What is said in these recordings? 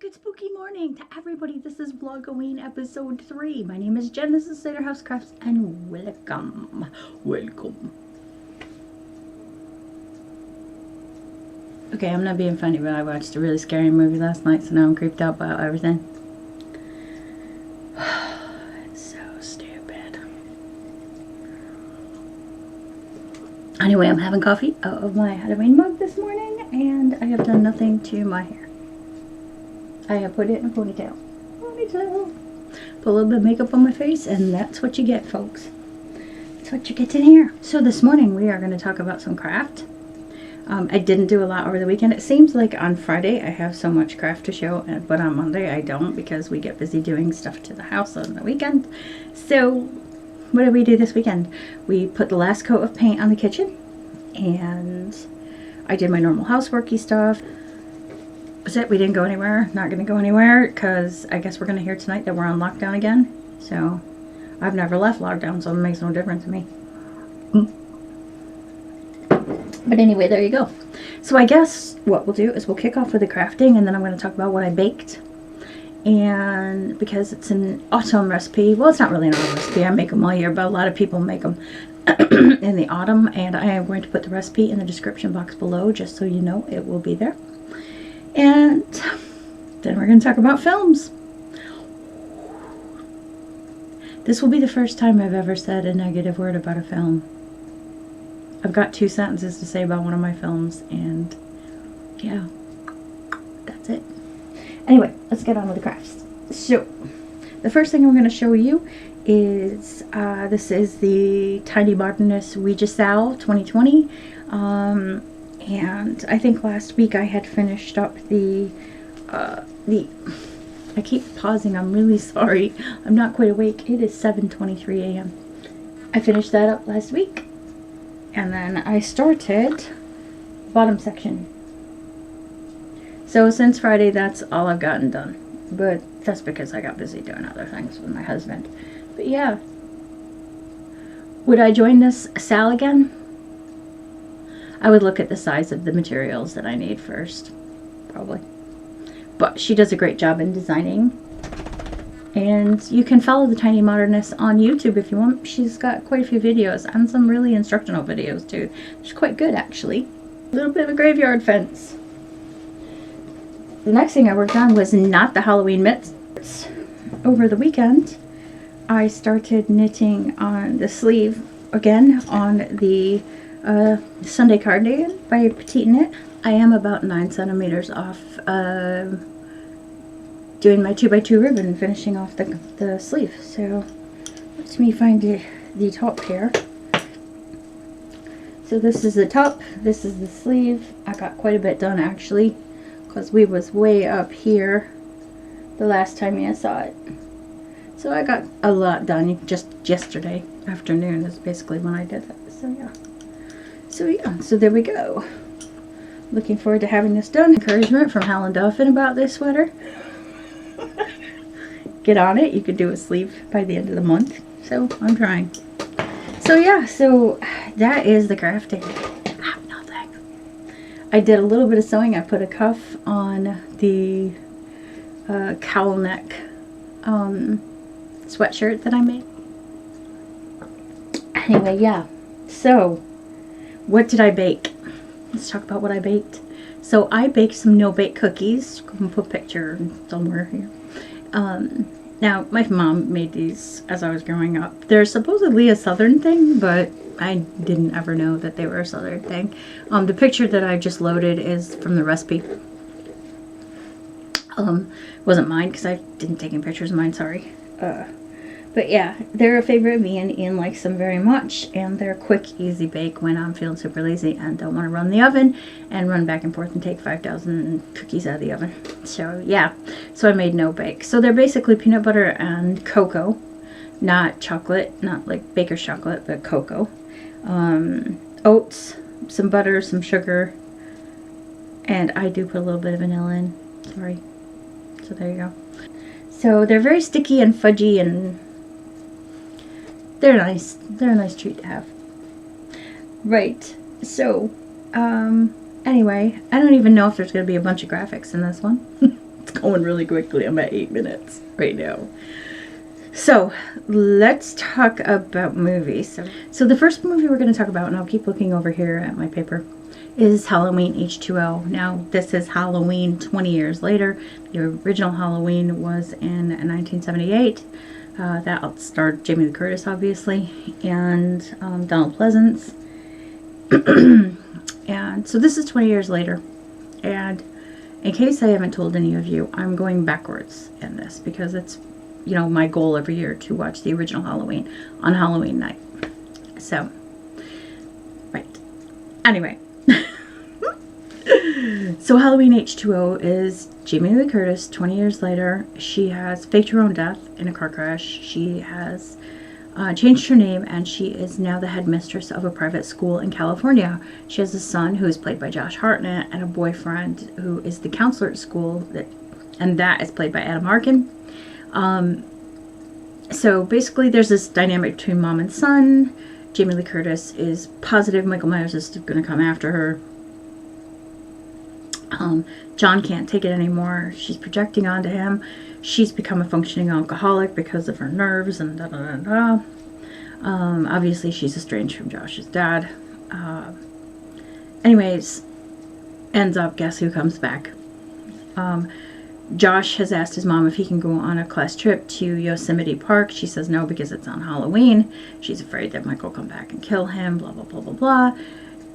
Good spooky morning to everybody. This is Vlogoween episode 3. My name is Jen. This is Cider House Crafts and welcome. Welcome. Okay, I'm not being funny, but I watched a really scary movie last night, so now I'm creeped out by everything. It's so stupid. Anyway, I'm having coffee out of my Halloween mug this morning, and I have done nothing to my hair. I have put it in a ponytail. Put a little bit of makeup on my face, and that's what you get, folks. That's what you get in here. So this morning we are going to talk about some craft. I didn't do a lot over the weekend. It seems like on Friday I have so much craft to show, but on Monday I don't, because we get busy doing stuff to the house on the weekend. So what did we do this weekend? We put the last coat of paint on the kitchen, and I did my normal houseworky stuff. That's it. We didn't go anywhere. Not going to go anywhere because I guess we're going to hear tonight that we're on lockdown again. So I've never left lockdown, so it makes no difference to me. But anyway, there you go. So I guess what we'll do is we'll kick off with the crafting, and then I'm going to talk about what I baked. And because it's an autumn recipe, well, it's not really an autumn recipe. I make them all year, but a lot of people make them in the autumn. And I am going to put the recipe in the description box below, just so you know it will be there. And then we're going to talk about films. This will be the first time I've ever said a negative word about a film. I've got 2 sentences to say about one of my films, and yeah, that's it. Anyway, let's get on with the crafts. So, the first thing I'm going to show you is, this is the Tiny Modernist Ouija Sal 2020. And I think last week I had finished up I keep pausing, I'm really sorry. I'm not quite awake. It is 7:23 a.m. I finished that up last week. And then I started bottom section. So since Friday, that's all I've gotten done. But that's because I got busy doing other things with my husband. But yeah. Would I join this Sal again? I would look at the size of the materials that I need first, probably. But she does a great job in designing. And you can follow the Tiny Modernist on YouTube if you want. She's got quite a few videos, and some really instructional videos too. She's quite good, actually. A little bit of a graveyard fence. The next thing I worked on was not the Halloween mitts. Over the weekend, I started knitting on the sleeve again on the Sunday Cardigan by PetiteKnit. I am about 9 centimeters off doing my 2x2 ribbon, finishing off the sleeve. So let me find the top here. So this is the top, this is the sleeve. I got quite a bit done actually, because we was way up here the last time you saw it. So I got a lot done just yesterday afternoon is basically when I did that. So yeah, so there we go. Looking forward to having this done. Encouragement from Hal and Dolphin about this sweater. Get on it. You could do a sleeve by the end of the month. So I'm trying. So yeah, so that is the crafting. I have nothing. I did a little bit of sewing. I put a cuff on the cowl neck sweatshirt that I made. Anyway, yeah. So what did I bake? Let's talk about what I baked. So I baked some no-bake cookies. I'm going to put a picture somewhere here. Now, my mom made these as I was growing up. They're supposedly a southern thing, but I didn't ever know that they were a southern thing. The picture that I just loaded is from the recipe. Wasn't mine because I didn't take any pictures of mine, sorry. But yeah, they're a favorite of me, and Ian likes them very much, and they're quick, easy bake when I'm feeling super lazy and don't want to run the oven and run back and forth and take 5,000 cookies out of the oven. So yeah, so I made no bake. So they're basically peanut butter and cocoa, not chocolate, not like baker's chocolate, but cocoa. Oats, some butter, some sugar, and I do put a little bit of vanilla in. Sorry. So there you go. So they're very sticky and fudgy, and they're nice. They're a nice treat to have. Right. So, anyway, I don't even know if there's going to be a bunch of graphics in this one. It's going really quickly. I'm at 8 minutes right now. So, let's talk about movies. So the first movie we're going to talk about, and I'll keep looking over here at my paper, is Halloween H2O. Now, this is Halloween 20 years later. The original Halloween was in 1978. That starred Jamie Lee Curtis, obviously, and Donald Pleasance. And so this is 20 years later. And in case I haven't told any of you, I'm going backwards in this because it's, you know, my goal every year to watch the original Halloween on Halloween night. So, right. Anyway. So Halloween H2O is Jamie Lee Curtis, 20 years later. She has faked her own death in a car crash. She has changed her name, and she is now the headmistress of a private school in California. She has a son who is played by Josh Hartnett and a boyfriend who is the counselor at school, and that is played by Adam Arkin. So basically there's this dynamic between mom and son. Jamie Lee Curtis is positive Michael Myers is going to come after her. John can't take it anymore. She's projecting onto him. She's become a functioning alcoholic because of her nerves and da da da da. Obviously she's estranged from Josh's dad. Anyways, ends up, guess who comes back? Josh has asked his mom if he can go on a class trip to Yosemite Park. She says no because it's on Halloween. She's afraid that Michael will come back and kill him, blah, blah, blah, blah, blah.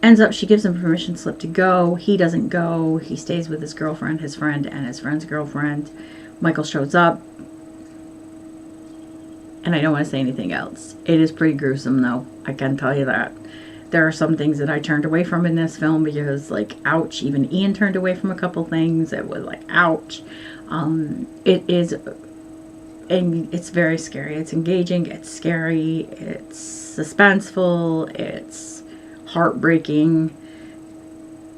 Ends up, she gives him permission slip to go. He doesn't go. He stays with his girlfriend, his friend, and his friend's girlfriend. Michael shows up. And I don't want to say anything else. It is pretty gruesome, though. I can tell you that. There are some things that I turned away from in this film because, like, ouch. Even Ian turned away from a couple things. It was like, ouch. It is, and it's very scary. It's engaging. It's scary. It's suspenseful. It's heartbreaking.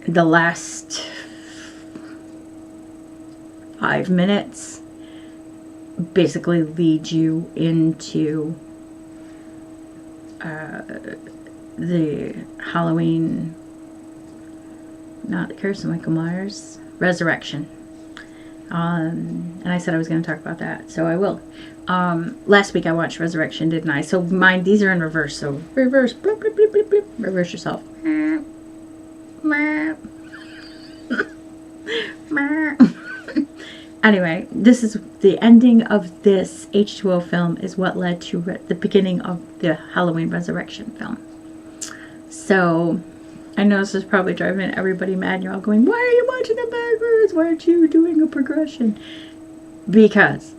The last 5 minutes basically lead you into the Halloween, not Curse of Michael Myers, Resurrection. And I said I was going to talk about that, so I will. Last week I watched Resurrection, didn't I? So mine, these are in reverse, so reverse, bloop, bloop, bloop, bloop, bloop. Reverse yourself. Anyway, this is the ending of this H2O film is what led to the beginning of the Halloween Resurrection film. So, I know this is probably driving everybody mad, and you're all going, why are you watching them backwards? Why aren't you doing a progression? Because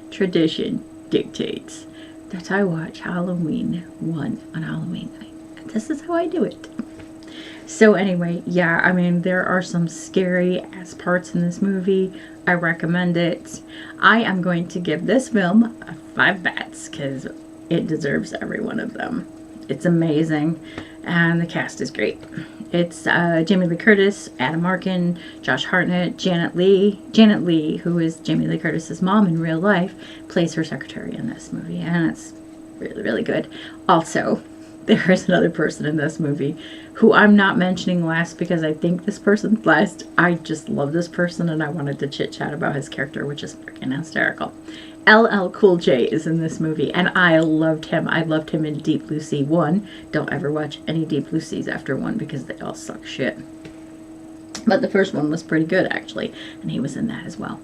tradition dictates that I watch Halloween 1 on Halloween night. And this is how I do it. So anyway, yeah, I mean, there are some scary ass parts in this movie. I recommend it. I am going to give this film 5 bats because it deserves every one of them. It's amazing, and the cast is great. It's Jamie Lee Curtis, Adam Arkin, Josh Hartnett, Janet Leigh. Janet Leigh, who is Jamie Lee Curtis's mom in real life, plays her secretary in this movie, and it's really, really good. Also, there is another person in this movie who I'm not mentioning last because I think this person's last. I just love this person, and I wanted to chit-chat about his character, which is freaking hysterical. LL Cool J is in this movie, and I loved him. I loved him in Deep Blue Sea 1. Don't ever watch any Deep Blue Seas after 1 because they all suck shit. But the first one was pretty good, actually, and he was in that as well.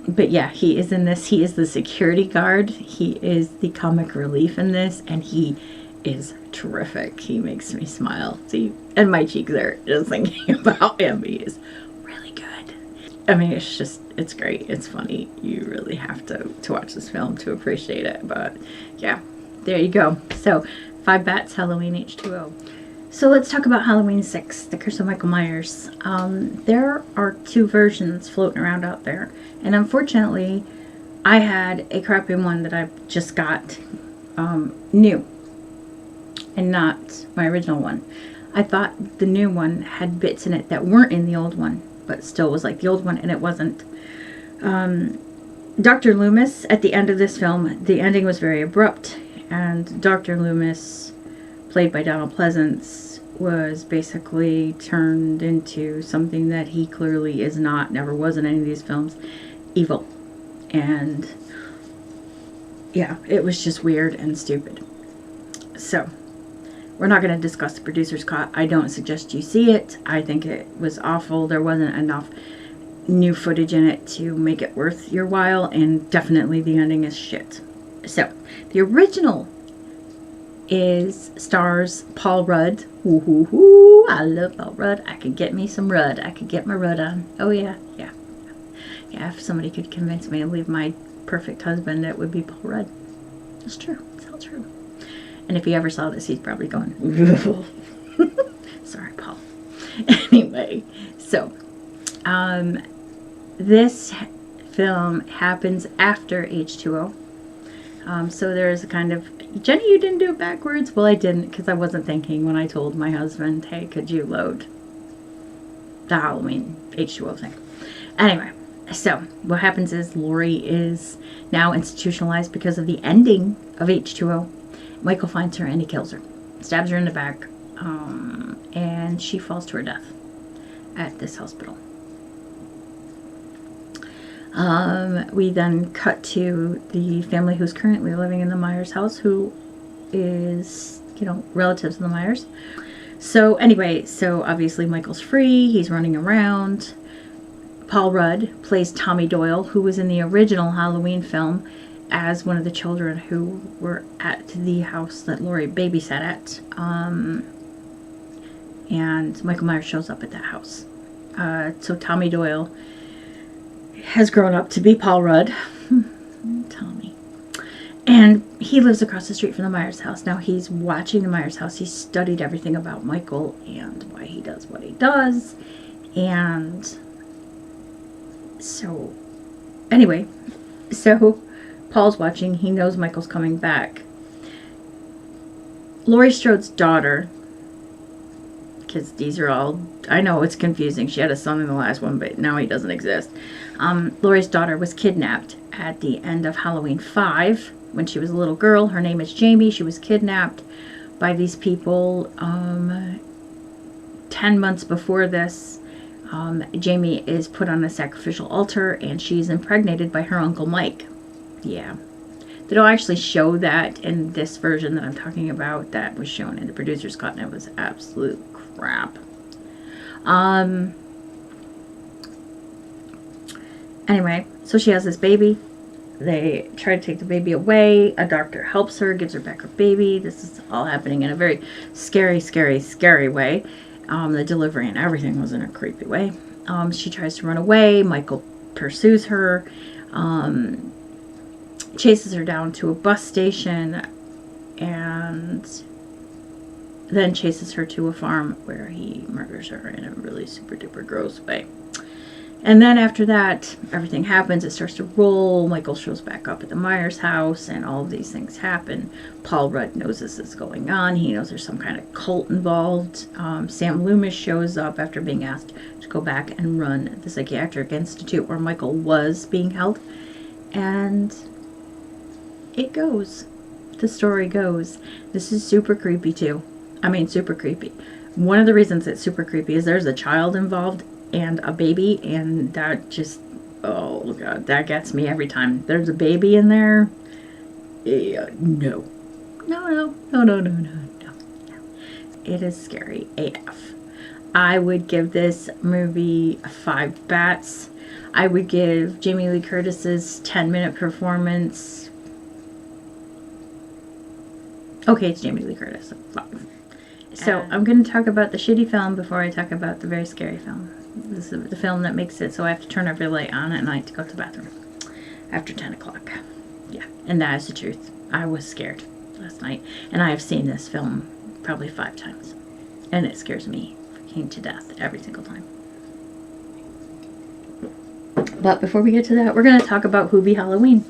But yeah, he is in this. He is the security guard. He is the comic relief in this, and he is terrific. He makes me smile. See, and my cheeks are just thinking about him. He is really good. I mean, it's great. It's funny. You really have to watch this film to appreciate it. But yeah, there you go. So 5 bats, Halloween H2O. So let's talk about Halloween 6, The Curse of Michael Myers. There are 2 versions floating around out there. And unfortunately, I had a crappy one that I just got new. And not my original one. I thought the new one had bits in it that weren't in the old one. But still was like the old one, and it wasn't. Dr. Loomis, at the end of this film, the ending was very abrupt. And Dr. Loomis, played by Donald Pleasance, was basically turned into something that he clearly is not, never was in any of these films, evil. And yeah, it was just weird and stupid. So, we're not going to discuss the producer's cut. I don't suggest you see it. I think it was awful. There wasn't enough new footage in it to make it worth your while, and definitely the ending is shit. So, the original stars Paul Rudd. Ooh, I love Paul Rudd. I could get me some Rudd. I could get my Rudd on. Oh yeah, yeah. Yeah, if somebody could convince me to leave my perfect husband, it would be Paul Rudd. It's true. It's all true. And if he ever saw this, he's probably going, sorry, Paul. Anyway, so, this film happens after H2O. So there's a kind of, Jenny, you didn't do it backwards? Well, I didn't, because I wasn't thinking when I told my husband, hey, could you load the Halloween H2O thing? Anyway, so what happens is Lori is now institutionalized because of the ending of H2O. Michael finds her and he kills her. Stabs her in the back. And she falls to her death at this hospital. We then cut to the family who's currently living in the Myers house, who is, you know, relatives of the Myers. So anyway, so obviously Michael's free. He's running around. Paul Rudd plays Tommy Doyle, who was in the original Halloween film as one of the children who were at the house that Lori babysat at. And Michael Myers shows up at that house. So Tommy Doyle has grown up to be Paul Rudd. Tommy. And he lives across the street from the Myers house. Now he's watching the Myers house. He's studied everything about Michael and why he does what he does. And so, anyway, so Paul's watching. He knows Michael's coming back. Laurie Strode's daughter, because these are all, I know it's confusing. She had a son in the last one, but now he doesn't exist. Laurie's daughter was kidnapped at the end of Halloween 5 when she was a little girl. Her name is Jamie. She was kidnapped by these people 10 months before this. Jamie is put on a sacrificial altar and she's impregnated by her Uncle Mike. Yeah. They don't actually show that in this version that I'm talking about. That was shown in the producer's cut and it was absolute crap. Anyway, so she has this baby. They try to take the baby away. A doctor helps her, gives her back her baby. This is all happening in a very scary, scary, scary way. The delivery and everything was in a creepy way. She tries to run away. Michael pursues her. Chases her down to a bus station. And then chases her to a farm where he murders her in a really super duper gross way. And then after that, everything happens. It starts to roll. Michael shows back up at the Myers house, and all of these things happen. Paul Rudd knows this is going on. He knows there's some kind of cult involved. Sam Loomis shows up after being asked to go back and run the psychiatric institute where Michael was being held. And it goes. The story goes. This is super creepy too. I mean, super creepy. One of the reasons it's super creepy is there's a child involved and a baby, and that just, oh god, that gets me every time. There's a baby in there. Yeah, no. No. It is scary AF. I would give this movie 5 bats. I would give Jamie Lee Curtis's 10-minute performance. Okay, it's Jamie Lee Curtis. 5. So, I'm going to talk about the shitty film before I talk about the very scary film. This is the film that makes it so I have to turn every light on at night to go to the bathroom after 10 o'clock. Yeah, and that is the truth. I was scared last night, and I have seen this film probably 5 times, and it scares me freaking to death every single time. But before we get to that, we're going to talk about Hoovie Halloween.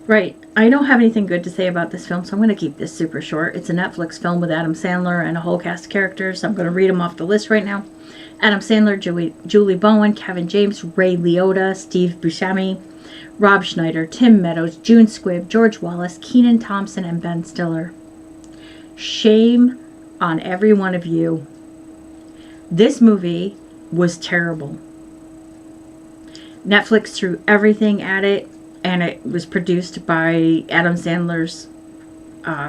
Right, I don't have anything good to say about this film, so I'm going to keep this super short. It's a Netflix film with Adam Sandler and a whole cast of characters. I'm going to read them off the list right now. Adam Sandler, Julie Bowen, Kevin James, Ray Liotta, Steve Buscemi, Rob Schneider, Tim Meadows, June Squibb, George Wallace, Kenan Thompson, and Ben Stiller. Shame on every one of you. This movie was terrible. Netflix threw everything at it, and it was produced by Adam Sandler's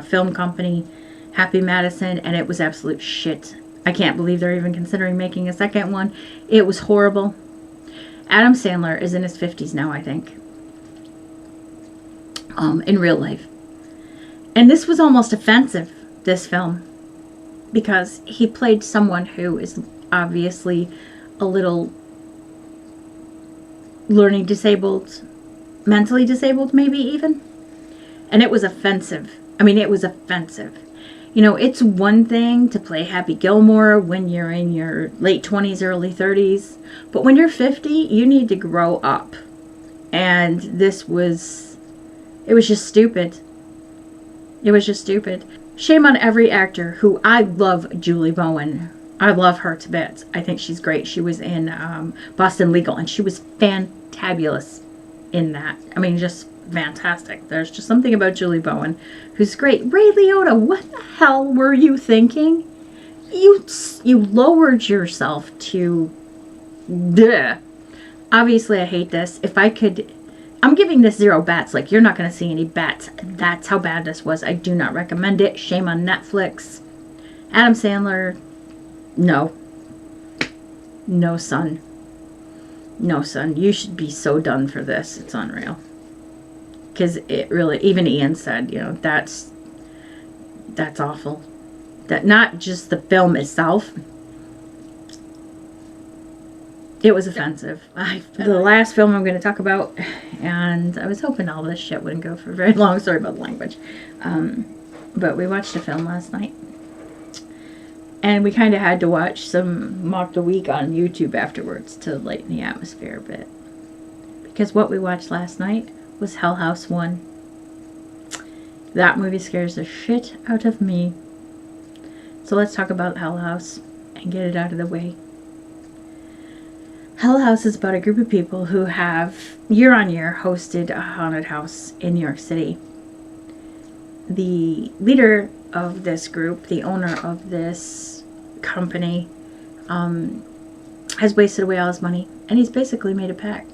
film company, Happy Madison, and it was absolute shit. I can't believe they're even considering making a second one. It was horrible. Adam Sandler is in his 50s now, I think. In real life. And this was almost offensive, this film. Because he played someone who is obviously a little learning disabled, mentally disabled maybe even. And it was offensive. I mean, it was offensive. You know, it's one thing to play Happy Gilmore when you're in your late 20s, early 30s. But when you're 50, you need to grow up. And this was, it was just stupid. It was just stupid. Shame on every actor who, I love Julie Bowen. I love her to bits. I think she's great. She was in Boston Legal, and she was fantabulous in that. I mean, just fantastic. There's just something about Julie Bowen who's great. Ray Liotta, what the hell were you thinking? You lowered yourself to... Bleh. Obviously, I hate this. If I could... I'm giving this 0 bats. Like, you're not going to see any bats. That's how bad this was. I do not recommend it. Shame on Netflix. Adam Sandler, no. No, son. No, son. You should be so done for this. It's unreal. Because it really, even Ian said, you know, that's awful. That not just the film itself. It was offensive. The last film I'm going to talk about, and I was hoping all this shit wouldn't go for very long. Sorry about the language. But we watched a film last night. And we kind of had to watch some Mock the Week on YouTube afterwards to lighten the atmosphere a bit. Because what we watched last night was Hell House 1. That movie scares the shit out of me. So let's talk about Hell House and get it out of the way. Hell House is about a group of people who have, year on year, hosted a haunted house in New York City. The leader of this group, the owner of this company, has wasted away all his money. And he's basically made a pact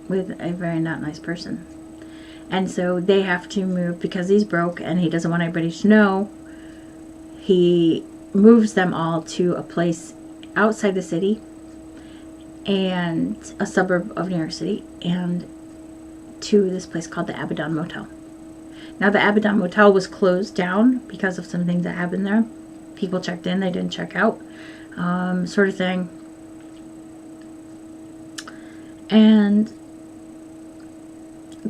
with a very not nice person. And so they have to move because he's broke and he doesn't want anybody to know. He moves them all to a place outside the city and a suburb of New York City, and to this place called the Abaddon Motel. Now, the Abaddon Motel was closed down because of some things that happened there. People checked in, they didn't check out, sort of thing. And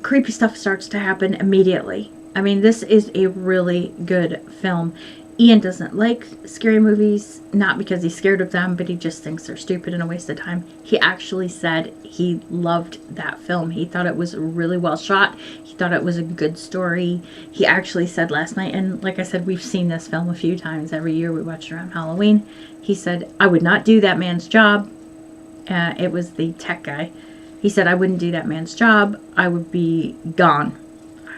creepy stuff starts to happen immediately. I mean, this is a really good film. Ian doesn't like scary movies, not because he's scared of them, but he just thinks they're stupid and a waste of time. He actually said he loved that film. He thought it was really well shot. He thought it was a good story. He actually said last night, and like I said, we've seen this film a few times. Every year we watch it around Halloween. He said, I would not do that man's job. It was the tech guy. He said, I wouldn't do that man's job. I would be gone.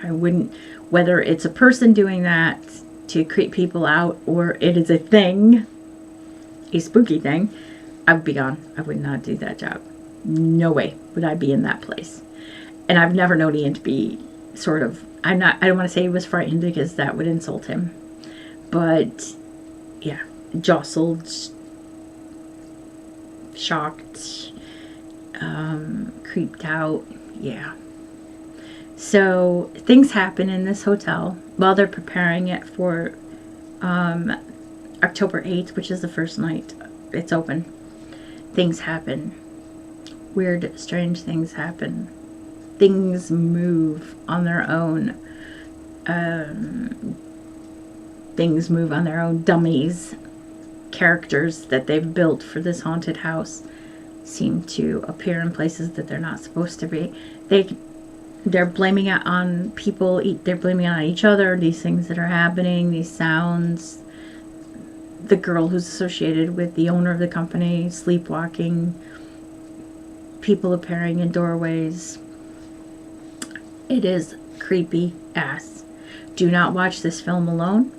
I wouldn't, whether it's a person doing that to creep people out, or it is a thing, a spooky thing, I would be gone. I would not do that job. No way would I be in that place. And I've never known Ian to be sort of, I don't want to say he was frightened because that would insult him. But, yeah, jostled, shocked, creeped out, yeah. So things happen in this hotel while they're preparing it for October 8th, which is the first night it's open. Things happen. Weird, strange things happen. Things move on their own. Things move on their own. Dummies, characters that they've built for this haunted house seem to appear in places that they're not supposed to be. They're blaming it on people. They're blaming it on each other. These things that are happening, these sounds. The girl who's associated with the owner of the company, sleepwalking. People appearing in doorways. It is creepy ass. Do not watch this film alone.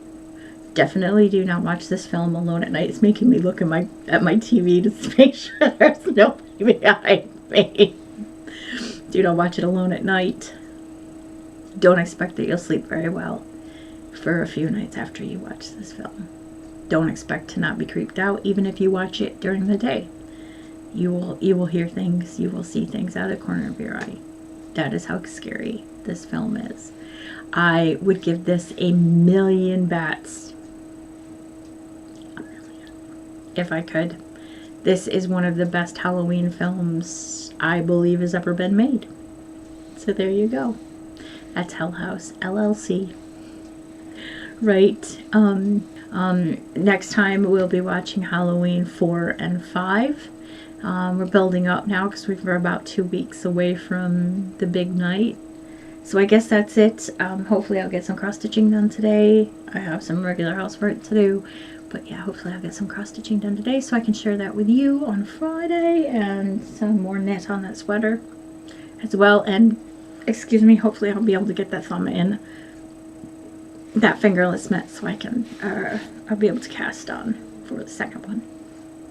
Definitely do not watch this film alone at night. It's making me look at my TV to make sure there's nobody behind me. Do not watch it alone at night. Don't expect that you'll sleep very well for a few nights after you watch this film. Don't expect to not be creeped out even if you watch it during the day. You will hear things, you will see things out of the corner of your eye. That is how scary this film is. I would give this 1,000,000 bats. 1,000,000. If I could. This is one of the best Halloween films I believe has ever been made. So there you go. That's Hell House LLC. Right. Next time we'll be watching Halloween 4 and 5. We're building up now because we're about 2 weeks away from the big night. So I guess that's it. Hopefully I'll get some cross-stitching done today. I have some regular housework to do. But yeah, hopefully I'll get some cross-stitching done today so I can share that with you on Friday, and some more knit on that sweater as well. And, excuse me, hopefully I'll be able to get that thumb in that fingerless mitt so I can, I'll be able to cast on for the second one.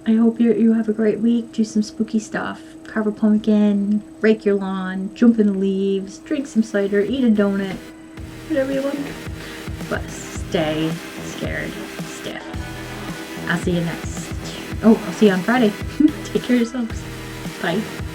I hope you have a great week. Do some spooky stuff. Carve a pumpkin, rake your lawn, jump in the leaves, drink some cider, eat a donut, whatever you want. But stay scared stiff. I'll see you next. Oh, I'll see you on Friday. Take care of yourselves. Bye.